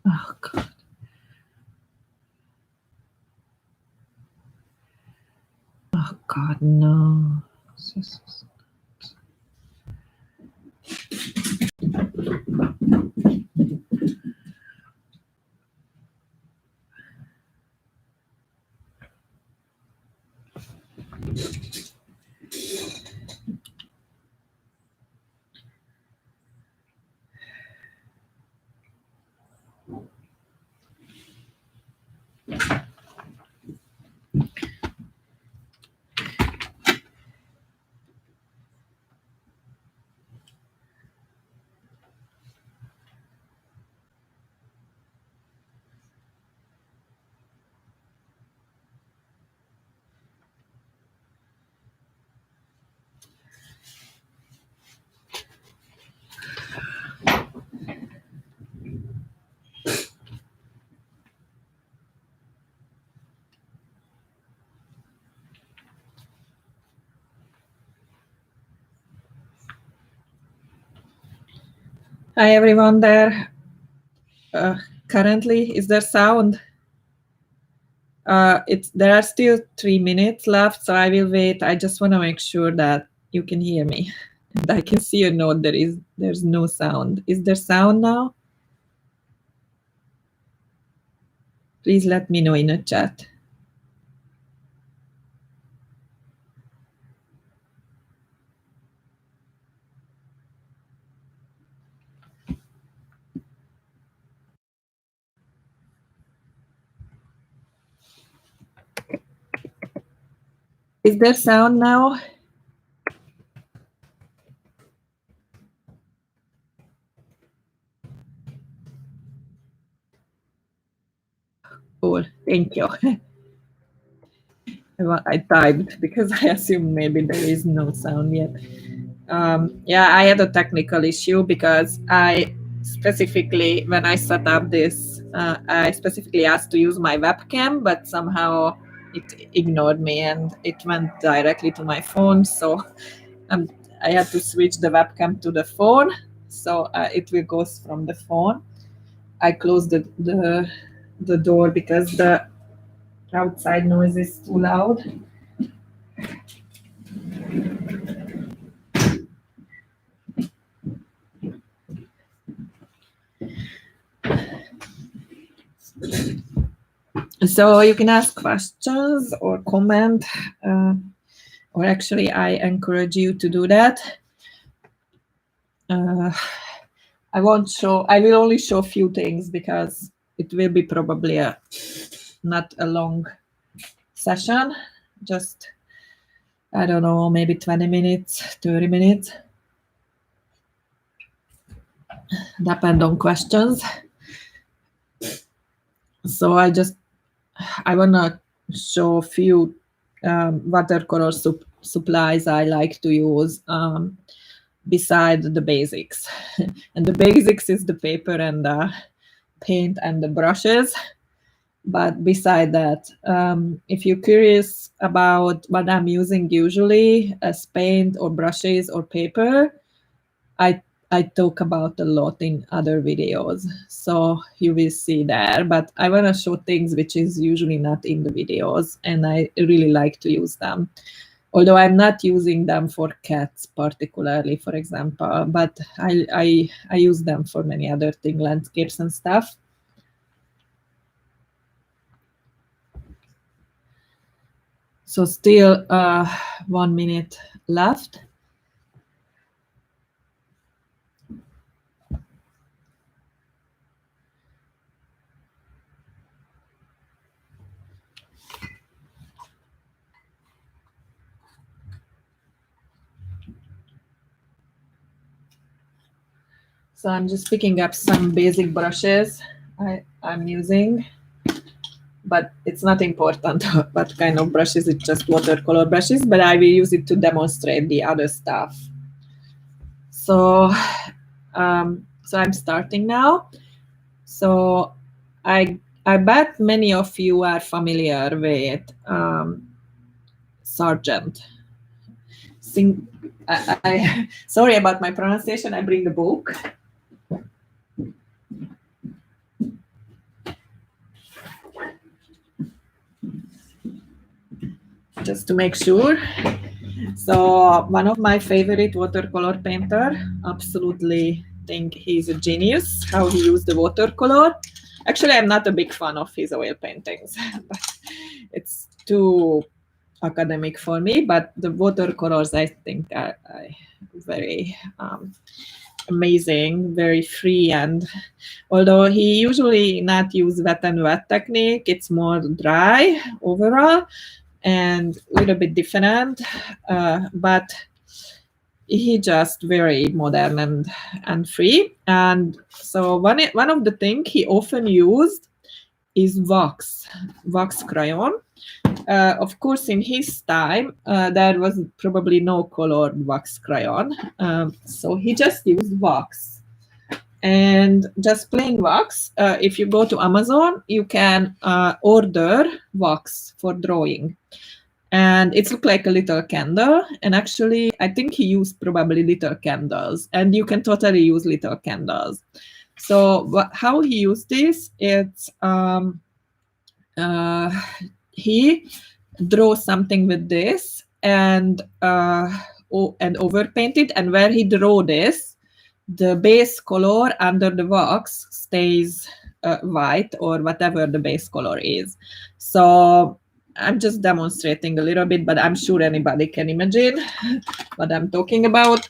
Oh God. Oh God, no. Hi everyone there. Currently, is there sound? There are still 3 minutes left, so I will wait. I just want to make sure that you can hear me. And I can see a note there's no sound. Is there sound now? Please let me know in a chat. Is there sound now? Cool, thank you. I typed because I assumed maybe there is no sound yet. Yeah, I had a technical issue because I specifically, when I set up this, I specifically asked to use my webcam, but somehow it ignored me and it went directly to my phone. So um, I had to switch the webcam to the phone. So it will go from the phone. I closed the door because the outside noise is too loud. So you can ask questions or comment, or actually I encourage you to do that. I will only show a few things because it will be probably not a long session, just, I don't know, maybe 20 minutes, 30 minutes. Depend on questions. So I want to show a few watercolor supplies I like to use beside the basics. And the basics is the paper and the paint and the brushes. But beside that, if you're curious about what I'm using usually as paint or brushes or paper, I talk about a lot in other videos, so you will see there. But I want to show things which is usually not in the videos, and I really like to use them. Although I'm not using them for cats particularly, for example, but I use them for many other things, landscapes and stuff. So still 1 minute left. So I'm just picking up some basic brushes I'm using, but it's not important what kind of brushes, it's just watercolor brushes, but I will use it to demonstrate the other stuff. So, so I'm starting now. So I bet many of you are familiar with Sargent. Sorry about my pronunciation. I bring the book. just to make sure. So one of my favorite watercolor painter, absolutely think he's a genius, how he used the watercolor. Actually, I'm not a big fan of his oil paintings, but it's too academic for me, but the watercolors I think are very amazing, very free, and although he usually not use wet and wet technique, it's more dry overall and a little bit different, but he just very modern and free. And so one of the things he often used is wax crayon. Of course, in his time, there was probably no colored wax crayon, so he just used wax and just plain wax. If you go to Amazon, you can order wax for drawing. And it looked like a little candle. And actually, I think he used probably little candles. And you can totally use little candles. So how he used this, it's he draws something with this and overpaint it. And where he drew this, the base color under the wax stays white or whatever the base color is. So I'm just demonstrating a little bit, but I'm sure anybody can imagine what I'm talking about.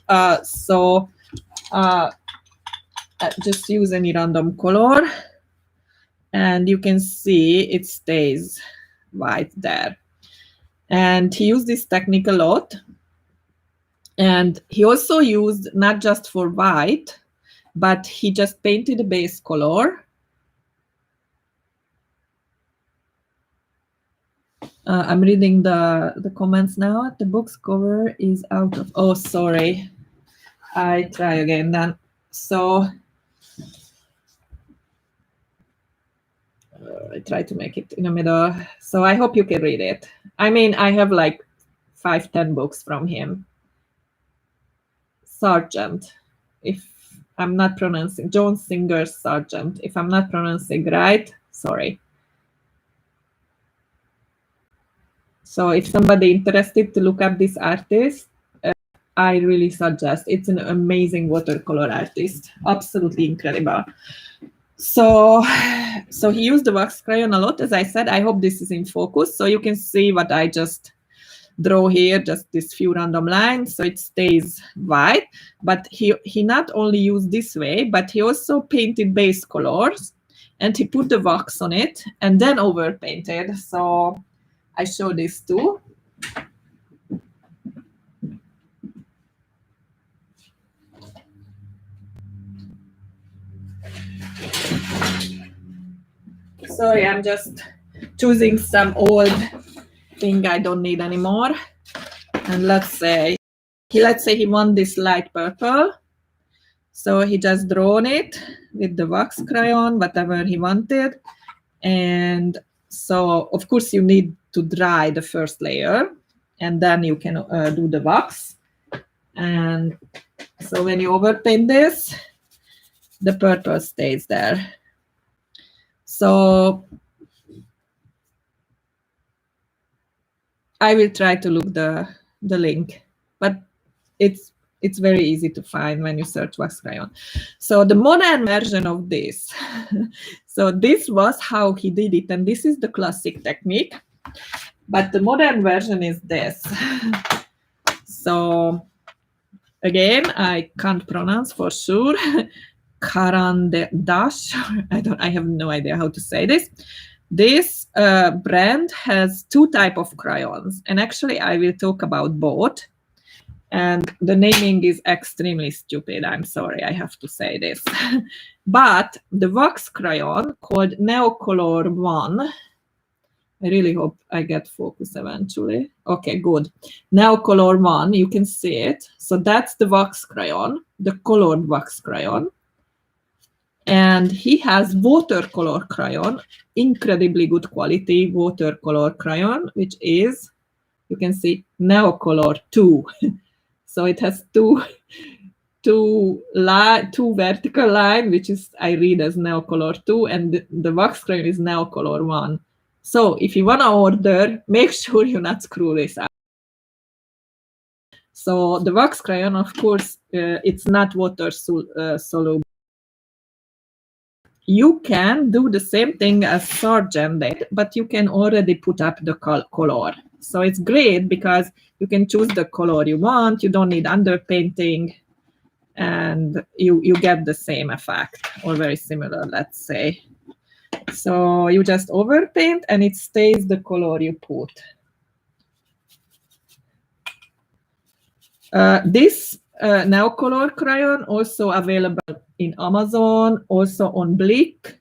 Just use any random color and you can see it stays white there. And he used this technique a lot. And he also used not just for white, but he just painted a base color. I'm reading the comments now. The book's cover is out of, oh, sorry. I try again then. So I try to make it in the middle. So I hope you can read it. I mean, I have like 5-10 books from him. Sargent, if I'm not pronouncing, John Singer Sargent. If I'm not pronouncing right, sorry. So if somebody interested to look up this artist, I really suggest. It's an amazing watercolor artist, absolutely incredible. So he used the wax crayon a lot, as I said. I hope this is in focus, so you can see what I just draw here, just this few random lines, so it stays white. But he not only used this way, but he also painted base colors, and he put the wax on it, and then overpainted. So I show this too. Sorry, I'm just choosing some old thing I don't need anymore. And let's say he want this light purple. So he just drawn it with the wax crayon, whatever he wanted. And so, of course, you need to dry the first layer, and then you can do the wax. And so when you overpaint this, the purple stays there. So I will try to look the link, but it's very easy to find when you search wax crayon. So the modern version of this, so this was how he did it, and this is the classic technique, but the modern version is this. So again, I can't pronounce for sure. Karandash. I have no idea how to say this. This brand has 2 types of crayons, and actually I will talk about both. And the naming is extremely stupid. I'm sorry, I have to say this. But the wax crayon called Neocolor 1, I really hope I get focus eventually. Okay, good. Neocolor 1, you can see it. So that's the wax crayon, the colored wax crayon. And he has watercolor crayon, incredibly good quality watercolor crayon, which is, you can see, Neocolor 2. So it has two vertical line, which is I read as Neocolor 2, and the wax crayon is Neocolor 1. So if you want to order, make sure you not screw this up. So the wax crayon, of course, it's not water soluble. You can do the same thing as Sargent did, but you can already put up the color. So it's great because you can choose the color you want. You don't need underpainting, and you get the same effect, or very similar, let's say. So you just overpaint and it stays the color you put. This Now color crayon also available in Amazon, also on Blick.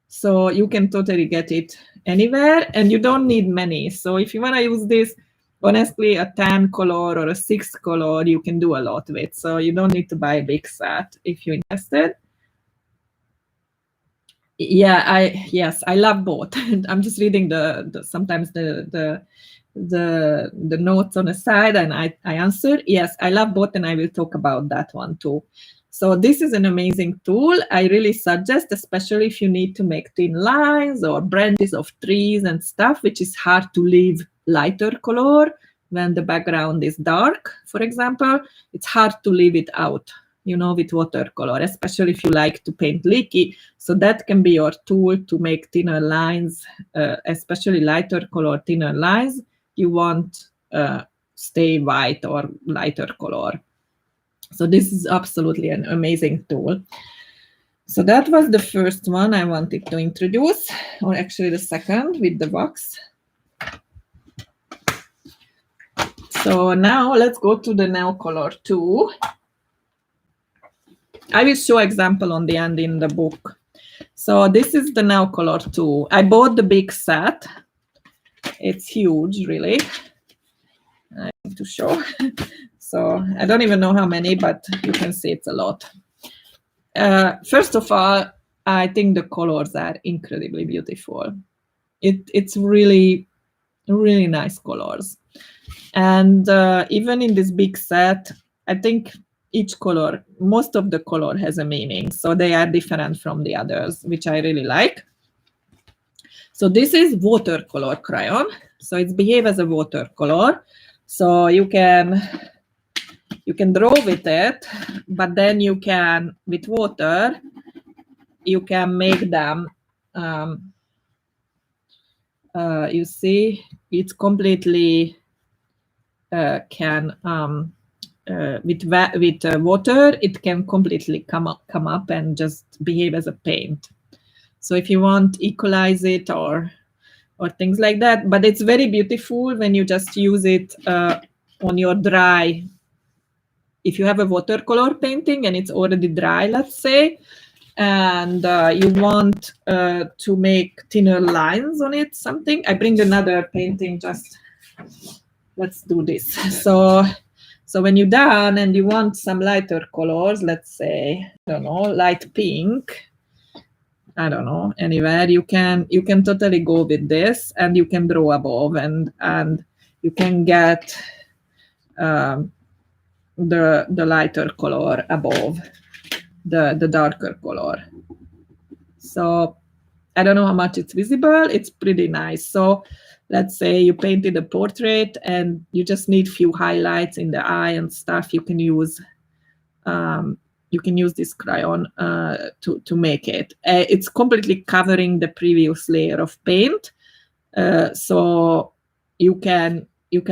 So you can totally get it anywhere, and you don't need many. So if you want to use this, honestly, a 10 color or a 6 color, you can do a lot with. So you don't need to buy a big set if you're interested. Yeah, yes, I love both. I'm just reading sometimes the notes on the side, and I answer. Yes, I love both, and I will talk about that one too. So this is an amazing tool. I really suggest, especially if you need to make thin lines or branches of trees and stuff, which is hard to leave lighter color when the background is dark, for example. It's hard to leave it out, with watercolor, especially if you like to paint leaky. So that can be your tool to make thinner lines, especially lighter color, thinner lines. You want stay white or lighter color. So this is absolutely an amazing tool. So that was the first one I wanted to introduce, or actually the second with the wax. So now let's go to the nail color 2. I will show example on the end in the book. So this is the nail color 2. I bought the big set. It's huge, really. I need to show. So I don't even know how many, but you can see it's a lot. First of all, I think the colors are incredibly beautiful. It's really, really nice colors. And even in this big set, I think each color, most of the color has a meaning. So they are different from the others, which I really like. So this is watercolor crayon. So it's behave as a watercolor. So you can draw with it, but then you can, with water, you can make them, you see, it's completely with water, it can completely come up and just behave as a paint. So if you want, equalize it or things like that. But it's very beautiful when you just use it on your dry. If you have a watercolor painting and it's already dry, let's say, and you want to make thinner lines on it, something. I bring another painting, just let's do this. So when you're done and you want some lighter colors, let's say, I don't know, light pink, I don't know, anywhere, you can totally go with this, and you can draw above, and you can get the lighter color above the darker color. So I don't know how much it's visible. It's pretty nice. So let's say you painted a portrait and you just need few highlights in the eye and stuff. You can use this crayon to make it. It's completely covering the previous layer of paint, so you can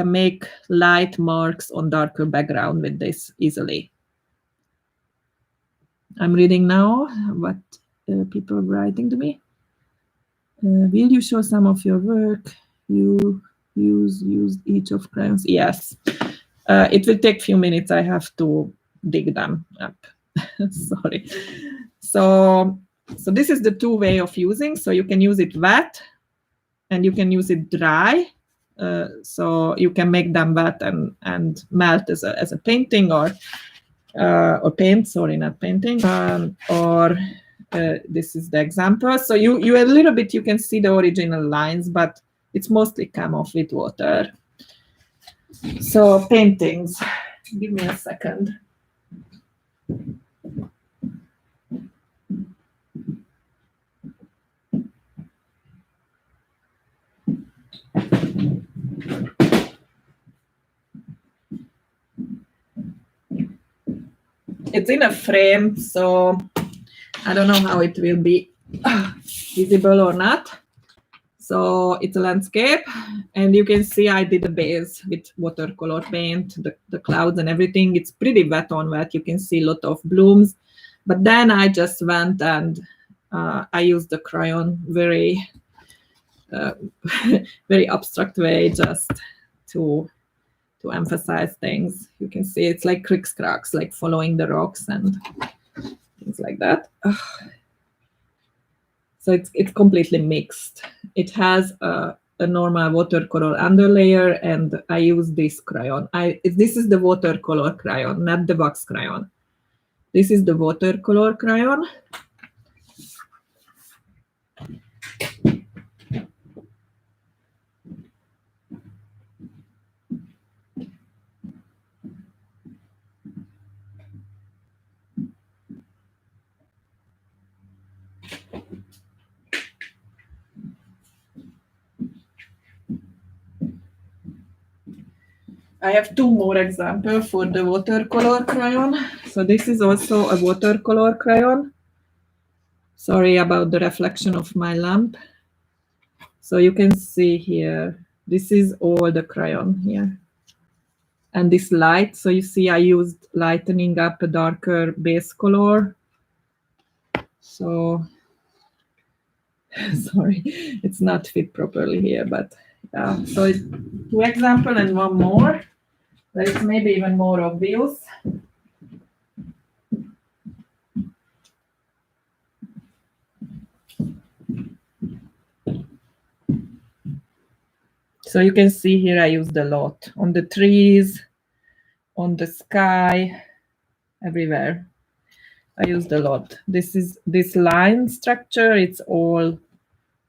make light marks on darker background with this easily. I'm reading now what people are writing to me. Will you show some of your work? You use each of crayons? Yes. It will take a few minutes. I have to dig them up. Sorry. So this is the two way of using. So you can use it wet, and you can use it dry. So you can make them wet and melt as a painting or paint. Sorry, not painting. Or this is the example. So you a little bit, you can see the original lines, but it's mostly come off with water. So paintings. Give me a second. It's in a frame, so I don't know how it will be visible or not. So it's a landscape, and you can see I did a base with watercolor paint, the clouds and everything. It's pretty wet on wet. You can see a lot of blooms. But then I just went and I used the crayon very, very abstract way just to emphasize things. You can see it's like cracks, like following the rocks and things like that. So it's completely mixed. It has a normal watercolor underlayer, and I use this crayon. This is the watercolor crayon, not the wax crayon. This is the watercolor crayon. I have two more examples for the watercolor crayon. So this is also a watercolor crayon. Sorry about the reflection of my lamp. So you can see here, this is all the crayon here. And this light, so you see I used lightening up a darker base color. So, sorry, it's not fit properly here, but yeah. So it's two examples and one more. That is maybe even more obvious. So you can see here I used a lot on the trees, on the sky, everywhere. I used a lot. This is this line structure, it's all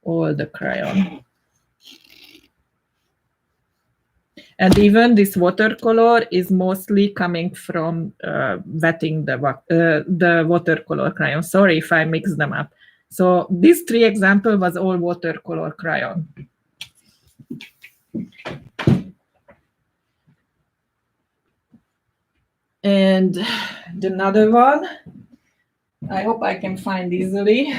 the crayon. And even this watercolor is mostly coming from wetting the watercolor crayon. Sorry if I mix them up. So these three examples was all watercolor crayon. And another one, I hope I can find easily.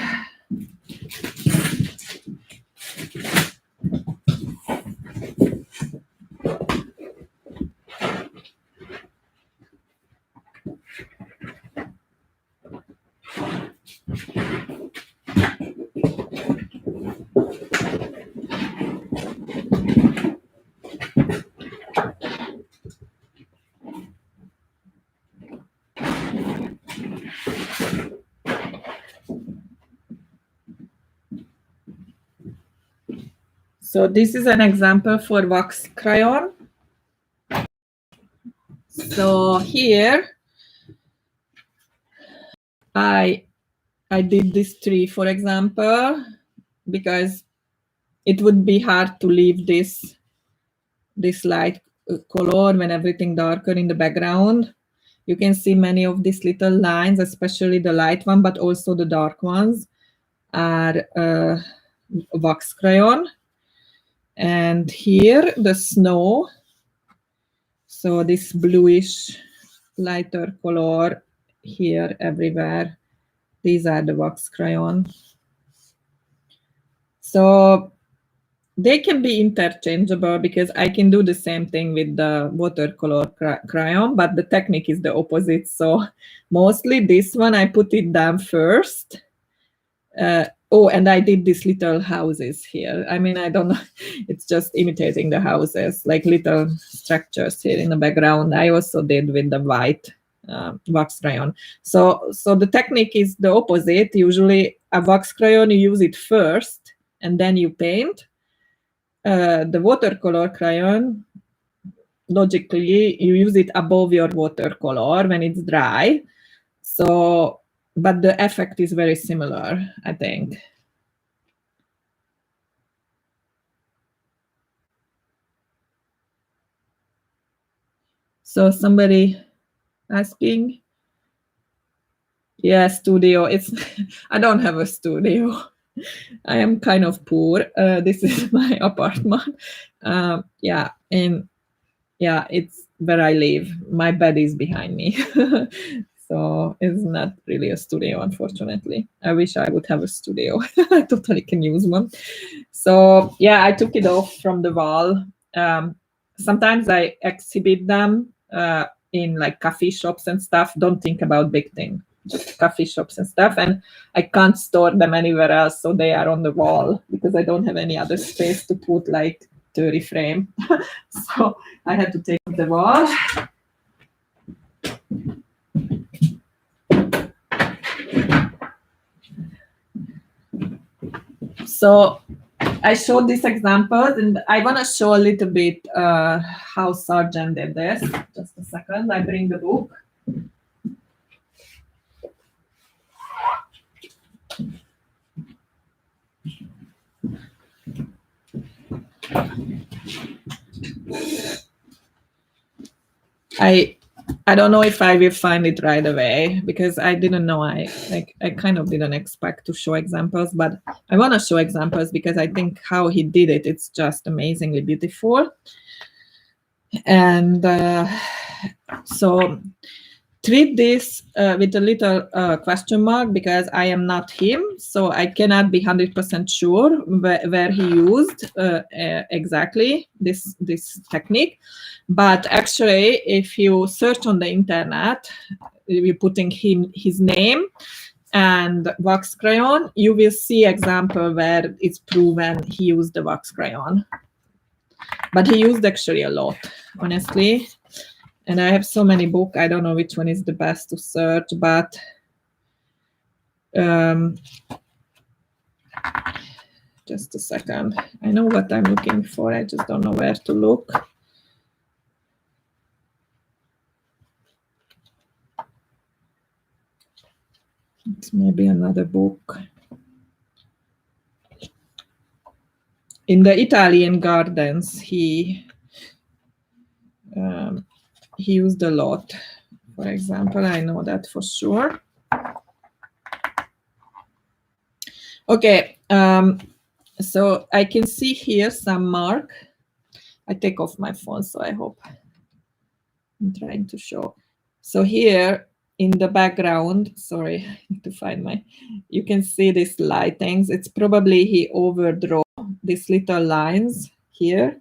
So this is an example for wax crayon. So here I did this tree, for example, because it would be hard to leave this light color when everything darker in the background. You can see many of these little lines, especially the light one, but also the dark ones are wax crayon. And here the snow, so this bluish lighter color here everywhere, these are the wax crayon. So they can be interchangeable because I can do the same thing with the watercolor crayon, but the technique is the opposite. So mostly this one, I put it down first. Oh, and I did these little houses here. I mean, I don't know, it's just imitating the houses, like little structures here in the background. I also did with the white wax crayon. So the technique is the opposite. Usually a wax crayon, you use it first and then you paint. The watercolor crayon, logically, you use it above your watercolor when it's dry. So, but the effect is very similar, I think. So somebody asking? Yeah, studio. It's I don't have a studio. I am kind of poor. This is my apartment. Yeah, and yeah, it's where I live. My bed is behind me. So it's not really a studio, unfortunately. I wish I would have a studio. I totally can use one. So yeah, I took it off from the wall. Sometimes I exhibit them in like coffee shops and stuff. Don't think about big thing, just coffee shops and stuff. And I can't store them anywhere else, so they are on the wall because I don't have any other space to put like 30 frame. So I had to take the wall. So I showed these examples, and I want to show a little bit how Sargent did this. Just a second, I bring the book. I don't know if I will find it right away because I didn't know. I kind of didn't expect to show examples, but I want to show examples because I think how he did it, it's just amazingly beautiful. And so treat this with a little question mark because I am not him, so I cannot be 100% sure where he used exactly this technique. But actually, if you search on the internet, you're putting his name and wax crayon, you will see example where it's proven he used the wax crayon. But he used actually a lot, honestly. And I have so many books, I don't know which one is the best to search, but just a second. I know what I'm looking for, I just don't know where to look. It's maybe another book. In the Italian gardens, he used a lot. For example, I know that for sure. Okay, so I can see here some mark. I take off my phone, so I hope I'm trying to show. So here in the background, sorry, I need to find my, you can see these lightings. It's probably he overdraw these little lines here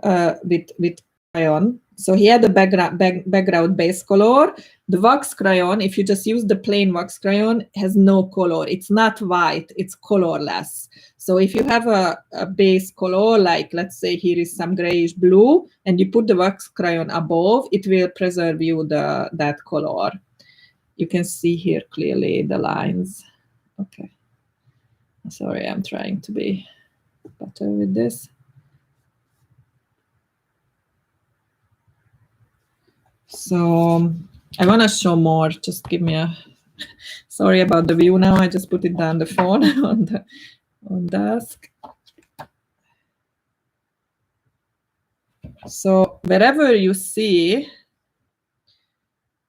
with crayon. So he had the background base color. The wax crayon, if you just use the plain wax crayon, has no color. It's not white, it's colorless. So if you have a base color, like let's say here is some grayish blue, and you put the wax crayon above, it will preserve you that color. You can see here clearly the lines. Okay. Sorry, I'm trying to be better with this. So I want to show more. Just give me a, sorry about the view now. I just put it down the phone on desk. So wherever you see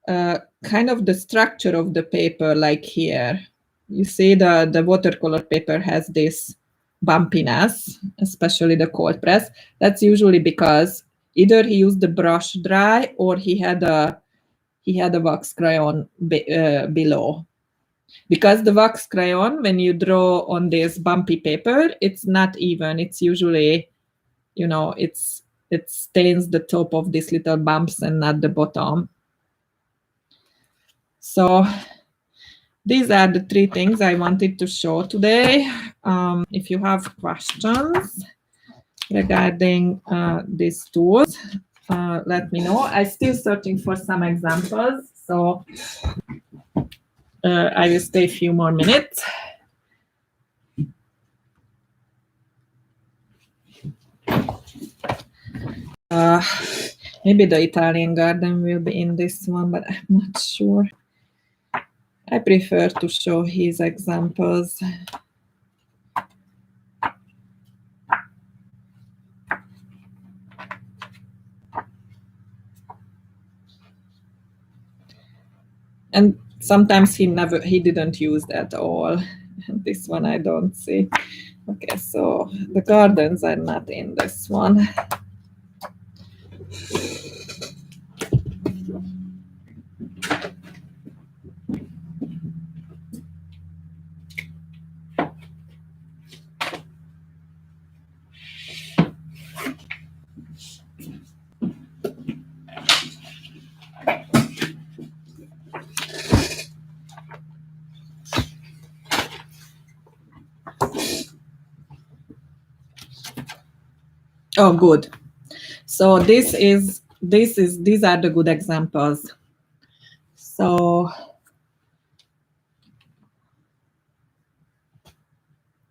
kind of the structure of the paper, like here, you see the watercolor paper has this bumpiness, especially the cold press. That's usually because either he used the brush dry or he had a wax crayon below. Because the wax crayon, when you draw on this bumpy paper, it's not even. It's usually, you know, it stains the top of these little bumps and not the bottom. So these are the three things I wanted to show today. If you have questions regarding these tools, let me know. I'm still searching for some examples, so I will stay a few more minutes. Maybe the Italian garden will be in this one, but I'm not sure. I prefer to show his examples. And sometimes he didn't use that at all. This one I don't see. Okay, so the gardens are not in this one. Oh, good. So these are the good examples. So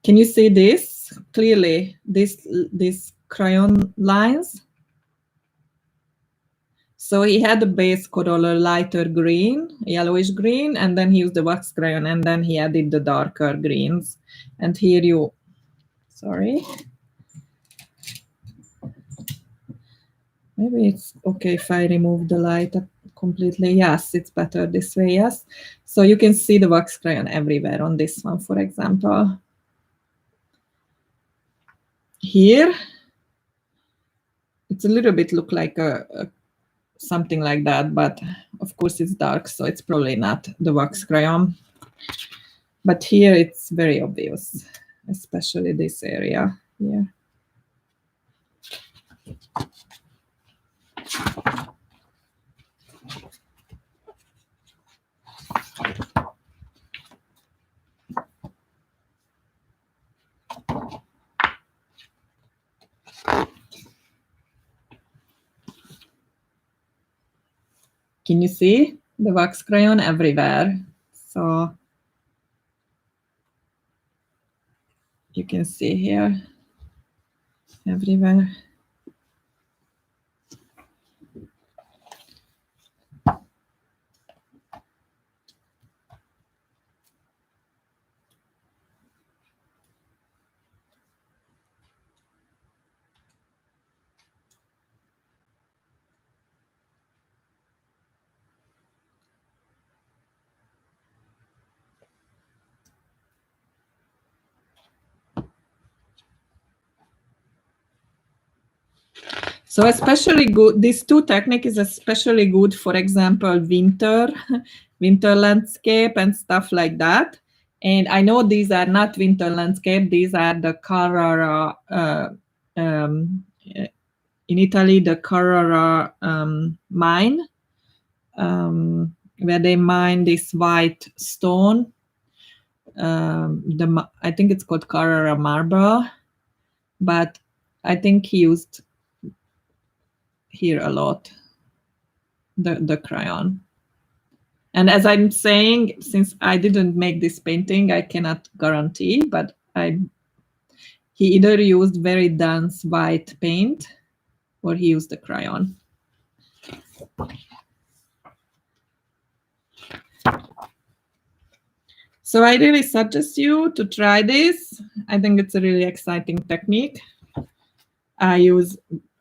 can you see this clearly? These crayon lines. So he had the base color lighter green, yellowish green, and then he used the wax crayon, and then he added the darker greens. And here you, sorry. Maybe it's okay if I remove the light completely. Yes, it's better this way, yes. So you can see the wax crayon everywhere on this one, for example. Here, it's a little bit look like something like that, but of course it's dark, so it's probably not the wax crayon. But here it's very obvious, especially this area here. Can you see the wax crayon everywhere? So you can see here everywhere. So especially good, these two technique is especially good, for example, winter landscape and stuff like that. And I know these are not winter landscape, these are the Carrara, in Italy, the Carrara mine, where they mine this white stone. I think it's called Carrara marble, but I think he used here a lot the crayon. And as I'm saying, since I didn't make this painting, I cannot guarantee, but he either used very dense white paint or he used the crayon. So I really suggest you to try this. I think it's a really exciting technique. I use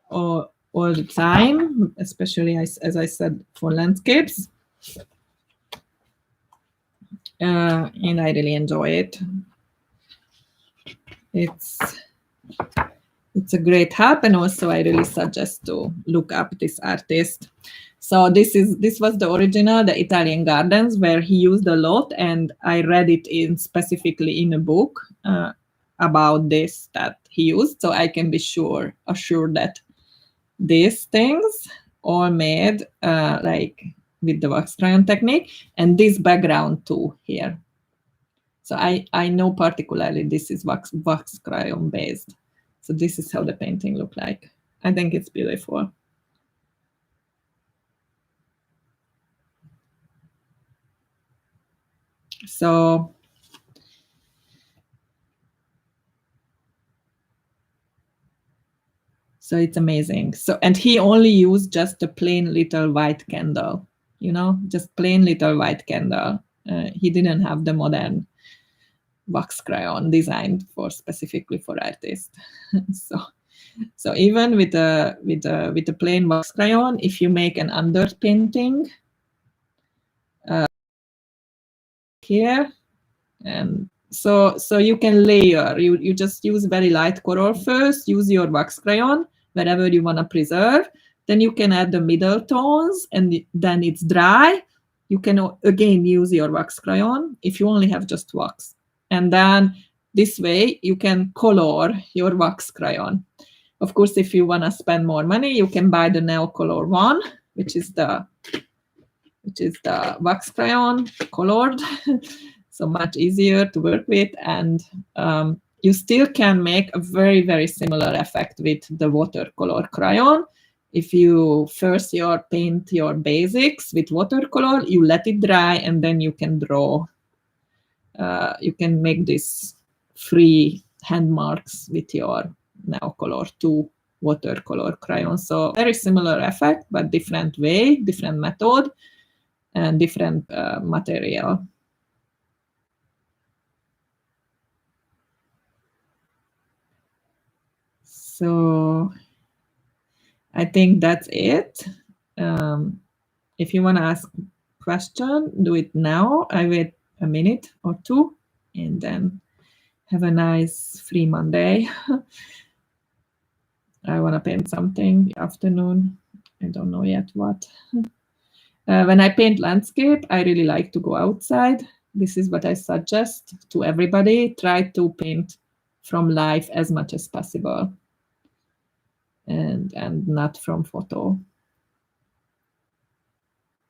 all the time, especially as I said, for landscapes. And I really enjoy it. It's a great help, and also I really suggest to look up this artist. So this was the original, the Italian Gardens, where he used a lot, and I read it specifically in a book about this that he used, so I can be assured that these things are made like with the wax crayon technique, and this background too here. So I know particularly this is wax crayon based. So this is how the painting look like. I think it's beautiful. So it's amazing. So, and he only used just a plain little white candle, just plain little white candle. He didn't have the modern wax crayon designed specifically for artists. So even with a plain wax crayon, if you make an underpainting here, and So you can layer. You just use very light color first. Use your wax crayon wherever you want to preserve. Then you can add the middle tones, and then it's dry. You can again use your wax crayon if you only have just wax. And then this way you can color your wax crayon. Of course, if you want to spend more money, you can buy the Neocolor one, which is the wax crayon colored. So much easier to work with, and you still can make a very, very similar effect with the watercolor crayon. If you first paint your basics with watercolor, you let it dry, and then you can draw. You can make this free hand marks with your Neocolor 2 watercolor crayon. So very similar effect, but different way, different method, and different material. So I think that's it. If you want to ask a question, do it now. I wait a minute or two, and then have a nice free Monday. I want to paint something afternoon. I don't know yet what. When I paint landscape, I really like to go outside. This is what I suggest to everybody. Try to paint from life as much as possible, and not from photo.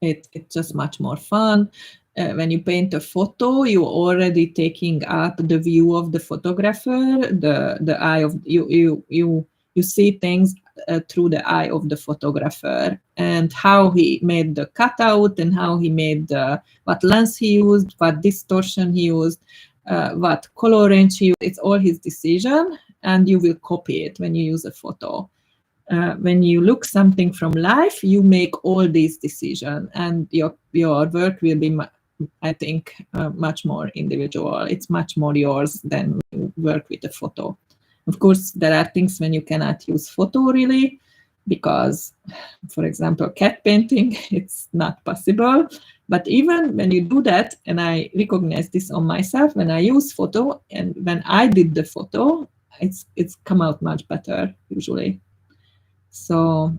It's just much more fun. When you paint a photo, you're already taking up the view of the photographer, the eye of you see things through the eye of the photographer, and how he made the cutout, and how he made what lens he used, what distortion he used, what color range he used. It's all his decision, and you will copy it when you use a photo. When you look something from life, you make all these decisions, and your work will be, I think, much more individual. It's much more yours than when you work with a photo. Of course, there are things when you cannot use photo really, because, for example, cat painting, it's not possible. But even when you do that, and I recognize this on myself, when I use photo and when I did the photo, it's come out much better usually. So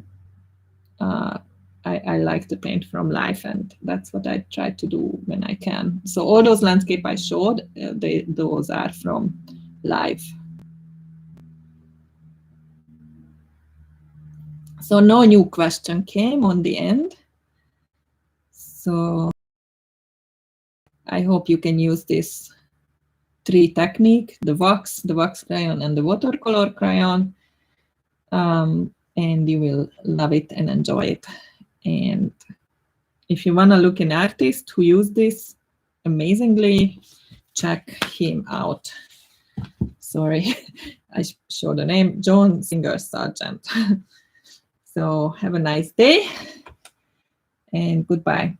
I like to paint from life, and that's what I try to do when I can. So all those landscape I showed, those are from life. So no new question came on the end. So I hope you can use this 3 technique, the wax crayon, and the watercolor crayon. And you will love it and enjoy it. And if you want to look an artist who used this amazingly, check him out. Sorry, I showed the name, Singer Sargent. So have a nice day, and goodbye.